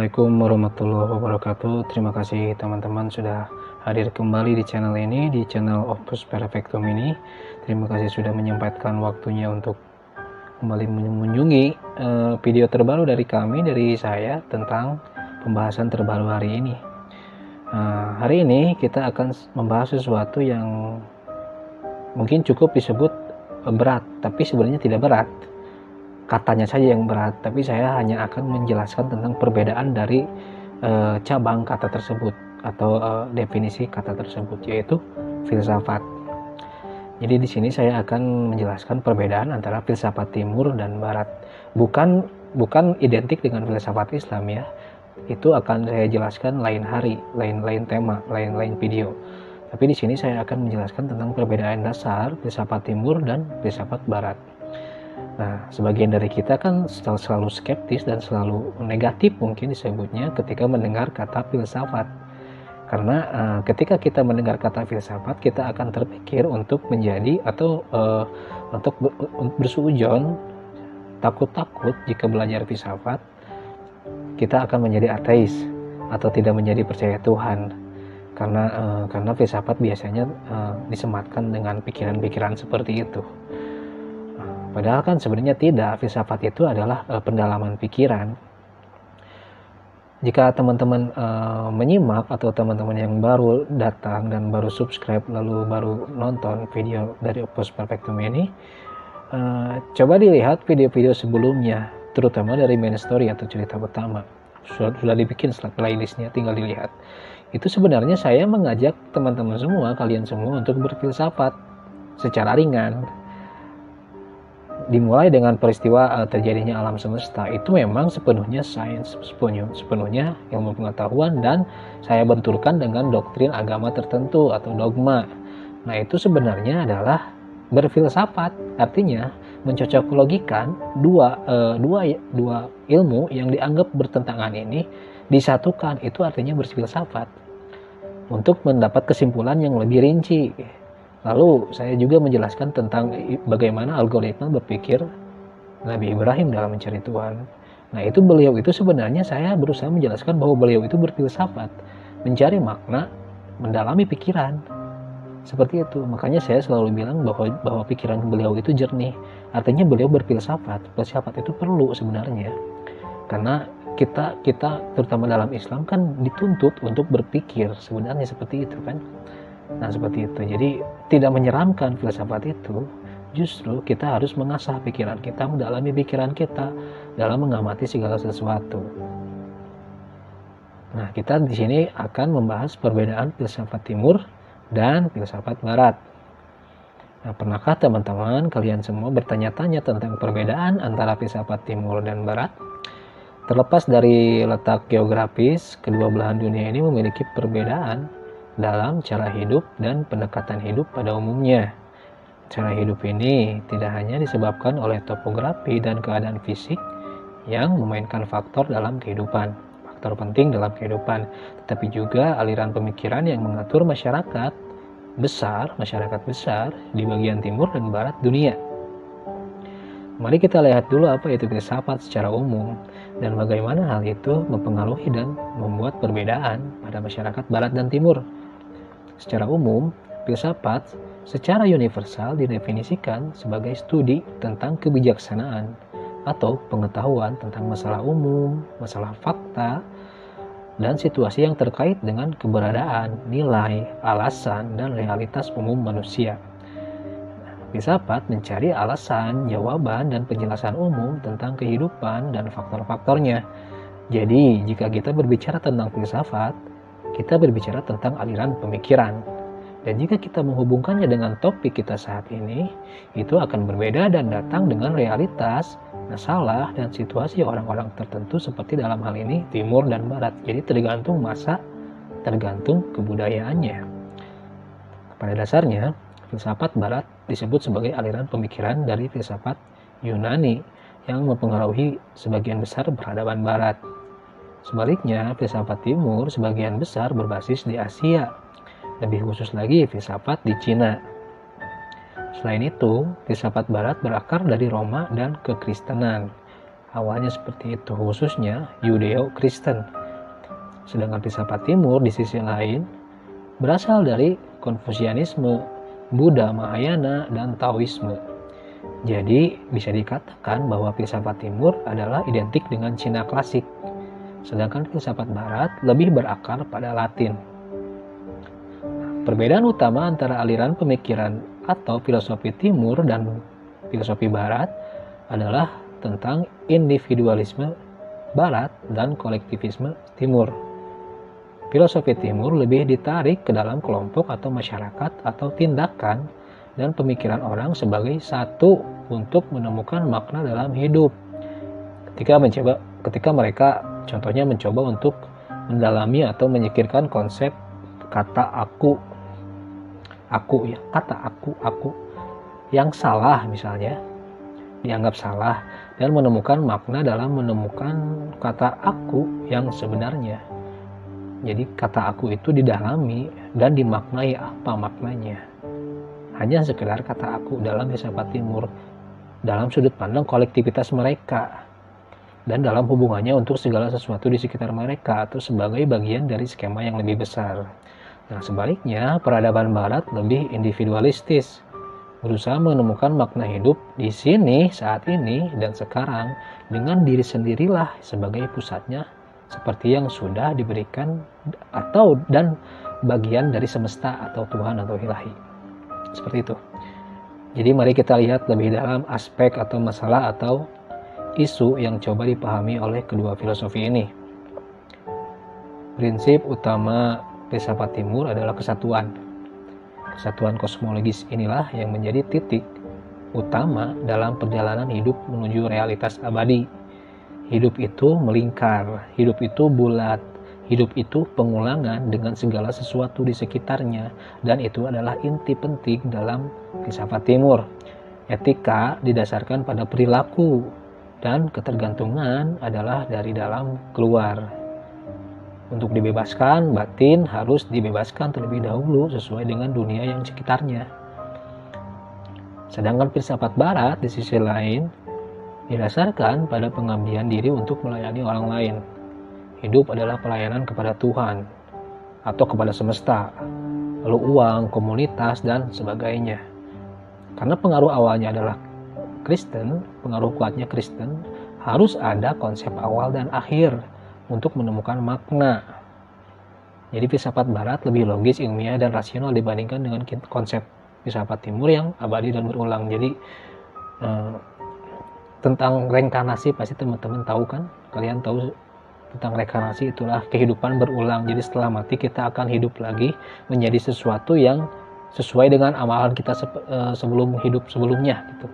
Assalamualaikum warahmatullahi wabarakatuh. Terima kasih teman-teman sudah hadir kembali di channel ini, di channel Opus Perfectum ini. Terima kasih sudah menyempatkan waktunya untuk kembali mengunjungi video terbaru dari kami, dari saya, tentang pembahasan terbaru hari ini. Hari ini kita akan membahas sesuatu yang mungkin cukup disebut berat, tapi sebenarnya tidak berat. Katanya saja yang berat, tapi saya hanya akan menjelaskan tentang perbedaan dari cabang kata tersebut atau definisi kata tersebut, yaitu filsafat. Jadi di sini saya akan menjelaskan perbedaan antara filsafat timur dan barat. Bukan identik dengan filsafat Islam ya. Itu akan saya jelaskan lain hari, lain tema, lain video. Tapi di sini saya akan menjelaskan tentang perbedaan dasar filsafat timur dan filsafat barat. Nah, sebagian dari kita kan selalu skeptis dan selalu negatif mungkin disebutnya ketika mendengar kata filsafat. Karena ketika kita mendengar kata filsafat, kita akan terpikir untuk menjadi atau untuk bersuujon, takut jika belajar filsafat, kita akan menjadi ateis atau tidak menjadi percaya Tuhan. Karena filsafat biasanya disematkan dengan pikiran-pikiran seperti itu. Padahal kan sebenarnya tidak, filsafat itu adalah pendalaman pikiran. Jika teman-teman menyimak atau teman-teman yang baru datang dan baru subscribe lalu baru nonton video dari Opus Perfectum ini, coba dilihat video-video sebelumnya, terutama dari main story atau cerita pertama. Sudah dibikin playlistnya, tinggal dilihat. Itu sebenarnya saya mengajak teman-teman semua, kalian semua untuk berfilsafat secara ringan. Dimulai dengan peristiwa terjadinya alam semesta, itu memang sepenuhnya sains, sepenuhnya ilmu pengetahuan, dan saya benturkan dengan doktrin agama tertentu atau dogma. Nah, itu sebenarnya adalah berfilsafat, artinya mencocoklogikan dua ilmu yang dianggap bertentangan ini disatukan, itu artinya berfilsafat untuk mendapat kesimpulan yang lebih rinci. Lalu saya juga menjelaskan tentang bagaimana algoritma berpikir Nabi Ibrahim dalam mencari Tuhan. Nah, beliau itu sebenarnya saya berusaha menjelaskan bahwa beliau itu berfilsafat, mencari makna, mendalami pikiran. Seperti itu. Makanya saya selalu bilang bahwa pikiran beliau itu jernih. Artinya beliau berfilsafat. Filsafat itu perlu sebenarnya. Karena kita terutama dalam Islam kan dituntut untuk berpikir, sebenarnya seperti itu kan. Nah, seperti itu. Jadi tidak menyeramkan filsafat itu. Justru kita harus mengasah pikiran kita, mendalami pikiran kita dalam mengamati segala sesuatu. Nah, kita di sini akan membahas perbedaan filsafat timur dan filsafat barat. Nah, pernahkah teman-teman kalian semua bertanya-tanya tentang perbedaan antara filsafat timur dan barat? Terlepas dari letak geografis, kedua belahan dunia ini memiliki perbedaan dalam cara hidup dan pendekatan hidup pada umumnya. Cara hidup ini tidak hanya disebabkan oleh topografi dan keadaan fisik yang memainkan faktor penting dalam kehidupan, tetapi juga aliran pemikiran yang mengatur masyarakat besar di bagian timur dan barat dunia. Mari kita lihat dulu apa itu filsafat secara umum dan bagaimana hal itu mempengaruhi dan membuat perbedaan pada masyarakat barat dan timur. Secara umum, filsafat secara universal didefinisikan sebagai studi tentang kebijaksanaan atau pengetahuan tentang masalah umum, masalah fakta, dan situasi yang terkait dengan keberadaan, nilai, alasan, dan realitas umum manusia. Filsafat mencari alasan, jawaban, dan penjelasan umum tentang kehidupan dan faktor-faktornya. Jadi, jika kita berbicara tentang filsafat, kita berbicara tentang aliran pemikiran. Dan jika kita menghubungkannya dengan topik kita saat ini, itu akan berbeda dan datang dengan realitas, masalah, dan situasi orang-orang tertentu seperti dalam hal ini timur dan barat. Jadi tergantung masa, tergantung kebudayaannya. Pada dasarnya, filsafat barat disebut sebagai aliran pemikiran dari filsafat Yunani yang mempengaruhi sebagian besar peradaban barat. Sebaliknya, filsafat timur sebagian besar berbasis di Asia, lebih khusus lagi filsafat di Cina. Selain itu, filsafat barat berakar dari Roma dan kekristenan. awalnya seperti itu, khususnya Yudeo-Kristen. Sedangkan filsafat timur di sisi lain berasal dari Konfusianisme, Buddha, Mahayana, dan Taoisme. Jadi bisa dikatakan bahwa filsafat timur adalah identik dengan Cina klasik, sedangkan filsafat barat lebih berakar pada Latin. Perbedaan utama antara aliran pemikiran atau filosofi timur dan filosofi barat adalah tentang individualisme barat dan kolektivisme timur. Filosofi timur lebih ditarik ke dalam kelompok atau masyarakat atau tindakan dan pemikiran orang sebagai satu untuk menemukan makna dalam hidup. Ketika mereka contohnya mencoba untuk mendalami atau menyingkirkan konsep kata aku ya, kata aku yang salah misalnya, dianggap salah, dan menemukan makna dalam menemukan kata aku yang sebenarnya. Jadi kata aku itu didalami dan dimaknai apa maknanya. Hanya sekedar kata aku dalam filsafat timur, dalam sudut pandang kolektivitas mereka, dan dalam hubungannya untuk segala sesuatu di sekitar mereka atau sebagai bagian dari skema yang lebih besar. Nah, sebaliknya, peradaban barat lebih individualistis, berusaha menemukan makna hidup di sini, saat ini, dan sekarang dengan diri sendirilah sebagai pusatnya, seperti yang sudah diberikan dan bagian dari semesta atau Tuhan atau ilahi. Seperti itu. Jadi mari kita lihat lebih dalam aspek atau masalah atau isu yang coba dipahami oleh kedua filosofi ini. Prinsip utama filsafat timur adalah kesatuan. Kesatuan kosmologis inilah yang menjadi titik utama dalam perjalanan hidup menuju realitas abadi. Hidup itu melingkar, hidup itu bulat, hidup itu pengulangan dengan segala sesuatu di sekitarnya, dan itu adalah inti penting dalam filsafat timur. Etika didasarkan pada perilaku, dan ketergantungan adalah dari dalam keluar. Untuk dibebaskan, batin harus dibebaskan terlebih dahulu sesuai dengan dunia yang sekitarnya. Sedangkan filsafat barat di sisi lain didasarkan pada pengabdian diri untuk melayani orang lain. Hidup adalah pelayanan kepada Tuhan atau kepada semesta, lalu uang, komunitas, dan sebagainya. Karena pengaruh awalnya adalah Kristen, pengaruh kuatnya Kristen, harus ada konsep awal dan akhir untuk menemukan makna. Jadi filsafat barat lebih logis, ilmiah, dan rasional dibandingkan dengan konsep filsafat timur yang abadi dan berulang. Jadi tentang reinkarnasi pasti teman-teman tahu kan? Kalian tahu tentang reinkarnasi, itulah kehidupan berulang. Jadi setelah mati kita akan hidup lagi menjadi sesuatu yang sesuai dengan amalan kita sebelum hidup sebelumnya gitu.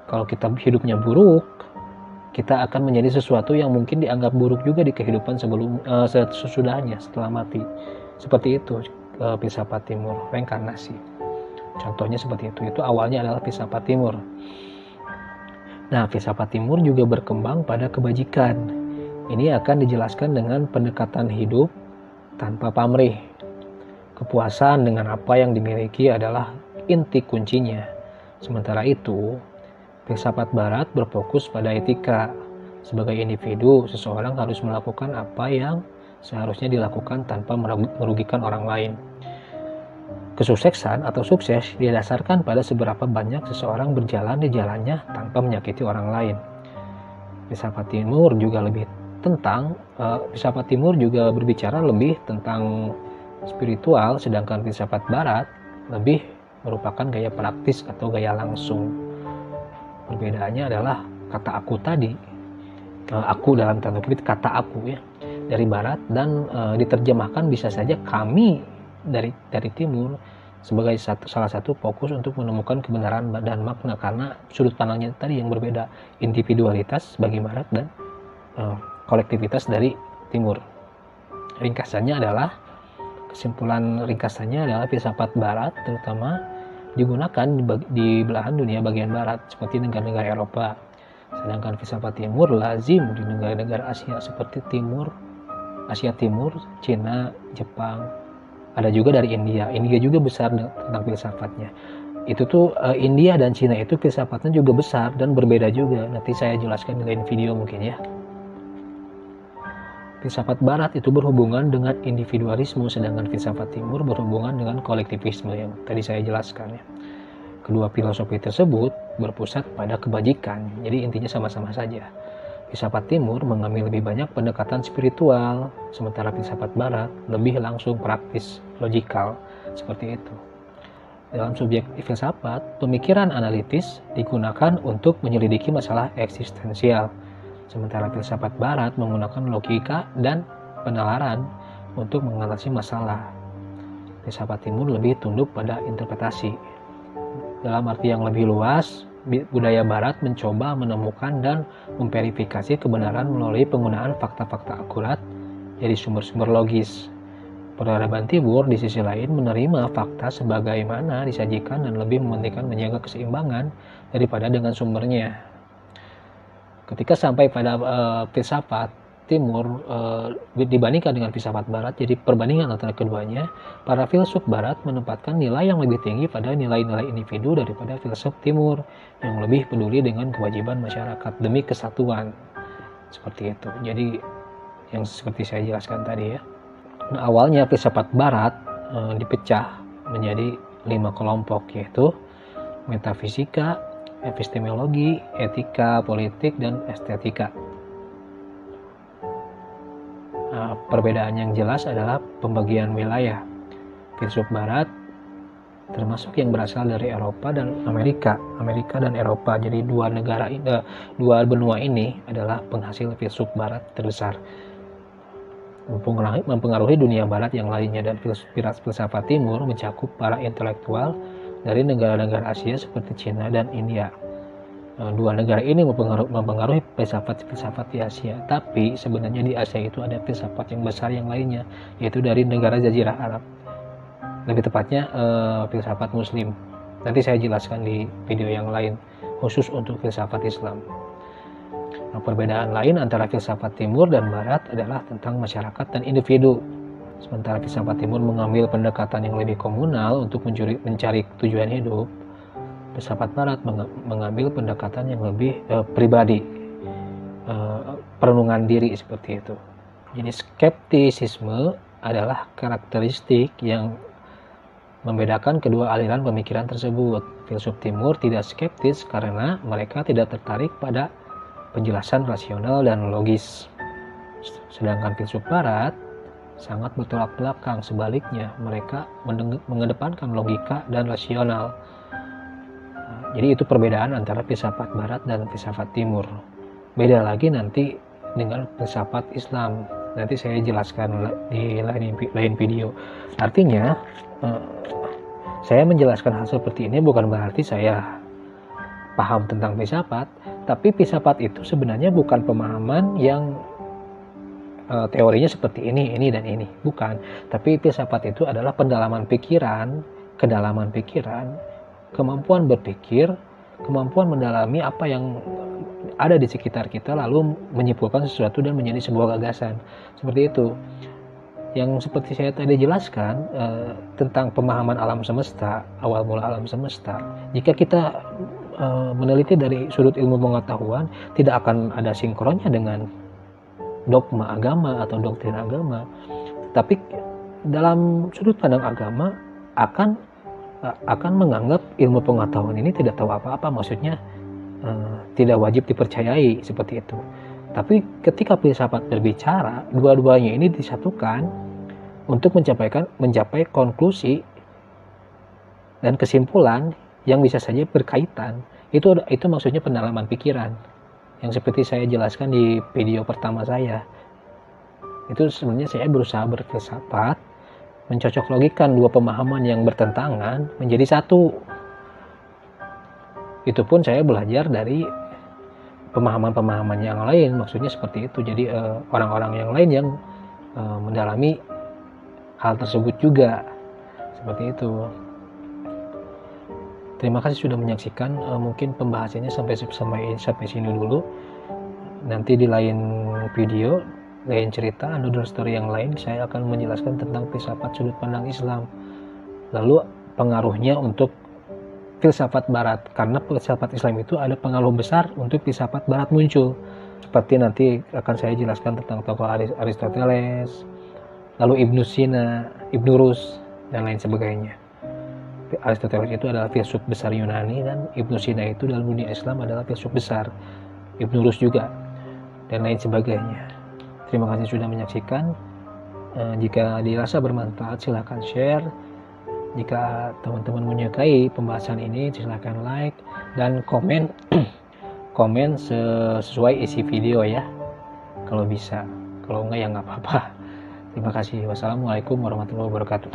Kalau kita hidupnya buruk, kita akan menjadi sesuatu yang mungkin dianggap buruk juga di kehidupan sesudahnya setelah mati. Seperti itu filsafat timur, reinkarnasi. Contohnya seperti itu awalnya adalah filsafat timur. Nah, filsafat timur juga berkembang pada kebajikan. Ini akan dijelaskan dengan pendekatan hidup tanpa pamrih. Kepuasan dengan apa yang dimiliki adalah inti kuncinya. Sementara itu, filsafat barat berfokus pada etika. Sebagai individu, seseorang harus melakukan apa yang seharusnya dilakukan tanpa merugikan orang lain. Kesuksesan atau sukses didasarkan pada seberapa banyak seseorang berjalan di jalannya tanpa menyakiti orang lain. Filsafat timur juga berbicara lebih tentang spiritual, sedangkan filsafat barat lebih merupakan gaya praktis atau gaya langsung. Perbedaannya adalah kata aku tadi, aku dalam tanda kutip kata aku ya, dari barat, dan diterjemahkan bisa saja kami dari timur sebagai salah satu fokus untuk menemukan kebenaran dan makna, karena sudut pandangnya tadi yang berbeda, individualitas bagi barat dan kolektivitas dari timur. Kesimpulan ringkasannya adalah filsafat barat terutama digunakan di belahan dunia bagian barat seperti negara-negara Eropa, sedangkan filsafat timur lazim di negara-negara Asia seperti Asia Timur, Cina, Jepang, ada juga dari India juga besar tentang filsafatnya. itu tuh India dan Cina itu filsafatnya juga besar dan berbeda juga. Nanti saya jelaskan di lain video mungkin ya. Filsafat Barat itu berhubungan dengan individualisme, sedangkan filsafat Timur berhubungan dengan kolektivisme yang tadi saya jelaskan ya. Kedua filosofi tersebut berpusat pada kebajikan, jadi intinya sama-sama saja. Filsafat Timur mengambil lebih banyak pendekatan spiritual, sementara filsafat Barat lebih langsung praktis, logikal, seperti itu. Dalam subjek filsafat, pemikiran analitis digunakan untuk menyelidiki masalah eksistensial, sementara filsafat Barat menggunakan logika dan penalaran untuk mengatasi masalah. Filsafat Timur lebih tunduk pada interpretasi. Dalam arti yang lebih luas, budaya Barat mencoba menemukan dan memverifikasi kebenaran melalui penggunaan fakta-fakta akurat dari sumber-sumber logis. Peradaban Timur di sisi lain menerima fakta sebagaimana disajikan dan lebih mementingkan menjaga keseimbangan daripada dengan sumbernya. Ketika sampai pada filsafat Timur dibandingkan dengan filsafat Barat, jadi perbandingan antara keduanya, para filsuf Barat menempatkan nilai yang lebih tinggi pada nilai-nilai individu daripada filsuf Timur yang lebih peduli dengan kewajiban masyarakat demi kesatuan. Seperti itu. Jadi yang seperti saya jelaskan tadi ya. Nah, awalnya filsafat Barat dipecah menjadi 5 kelompok, yaitu metafisika, epistemologi, etika, politik, dan estetika. Perbedaan yang jelas adalah pembagian wilayah. Filsuf Barat termasuk yang berasal dari Eropa dan Amerika dan Eropa. Jadi dua benua ini adalah penghasil filsuf Barat terbesar, mempengaruhi dunia Barat yang lainnya. Dan filsafat Timur mencakup para intelektual dari negara-negara Asia seperti Cina dan India. Dua negara ini mempengaruhi filsafat di Asia, tapi sebenarnya di Asia itu ada filsafat yang besar yang lainnya, yaitu dari negara Jazirah Arab, lebih tepatnya filsafat Muslim. Nanti saya jelaskan di video yang lain khusus untuk filsafat Islam. Nah, perbedaan lain antara filsafat Timur dan Barat adalah tentang masyarakat dan individu. Sementara filsafat Timur mengambil pendekatan yang lebih komunal untuk mencari tujuan hidup, filsafat Barat mengambil pendekatan yang lebih pribadi, perenungan diri seperti itu. Jadi skeptisisme adalah karakteristik yang membedakan kedua aliran pemikiran tersebut. Filsuf Timur tidak skeptis karena mereka tidak tertarik pada penjelasan rasional dan logis. Sedangkan filsuf Barat sangat bertolak belakang, sebaliknya mereka mengedepankan logika dan rasional. Jadi itu perbedaan antara filsafat Barat dan filsafat Timur. Beda lagi nanti dengan filsafat Islam. Nanti saya jelaskan di lain video. Artinya, saya menjelaskan hal seperti ini bukan berarti saya paham tentang filsafat, tapi filsafat itu sebenarnya bukan pemahaman yang teorinya seperti ini dan ini. Bukan. Tapi filsafat itu adalah pendalaman pikiran, kedalaman pikiran, kemampuan berpikir, kemampuan mendalami apa yang ada di sekitar kita lalu menyimpulkan sesuatu dan menjadi sebuah gagasan. Seperti itu. Yang seperti saya tadi jelaskan tentang pemahaman alam semesta, awal mula alam semesta. Jika kita meneliti dari sudut ilmu pengetahuan, tidak akan ada sinkronnya dengan dogma agama atau doktrin agama. Tapi dalam sudut pandang agama akan menganggap ilmu pengetahuan ini tidak tahu apa-apa, maksudnya tidak wajib dipercayai seperti itu. Tapi ketika filsafat berbicara, dua-duanya ini disatukan untuk mencapai konklusi dan kesimpulan yang bisa saja berkaitan. Itu maksudnya pendalaman pikiran yang seperti saya jelaskan di video pertama saya. Itu sebenarnya saya berusaha berfilsafat, mencocok logikan dua pemahaman yang bertentangan menjadi satu. Itu pun saya belajar dari pemahaman-pemahaman yang lain, maksudnya seperti itu. Jadi orang-orang yang lain yang mendalami hal tersebut juga, seperti itu. Terima kasih sudah menyaksikan. Mungkin pembahasannya sampai sini dulu. Nanti di lain video, lain cerita, another story yang lain, saya akan menjelaskan tentang filsafat sudut pandang Islam. Lalu pengaruhnya untuk filsafat barat, karena filsafat Islam itu ada pengaruh besar untuk filsafat barat muncul. Seperti nanti akan saya jelaskan tentang tokoh Aristoteles, lalu Ibnu Sina, Ibnu Rus, dan lain sebagainya. Aristoteles itu adalah filsuf besar Yunani, dan Ibnu Sina itu dalam dunia Islam adalah filsuf besar. Ibnu Rus juga, dan lain sebagainya. Terima kasih sudah menyaksikan. Jika dirasa bermanfaat silahkan share. Jika teman-teman menyukai pembahasan ini silahkan like dan komen komen sesuai isi video ya, kalau bisa. Kalau enggak ya nggak apa-apa. Terima kasih. Wassalamualaikum warahmatullahi wabarakatuh.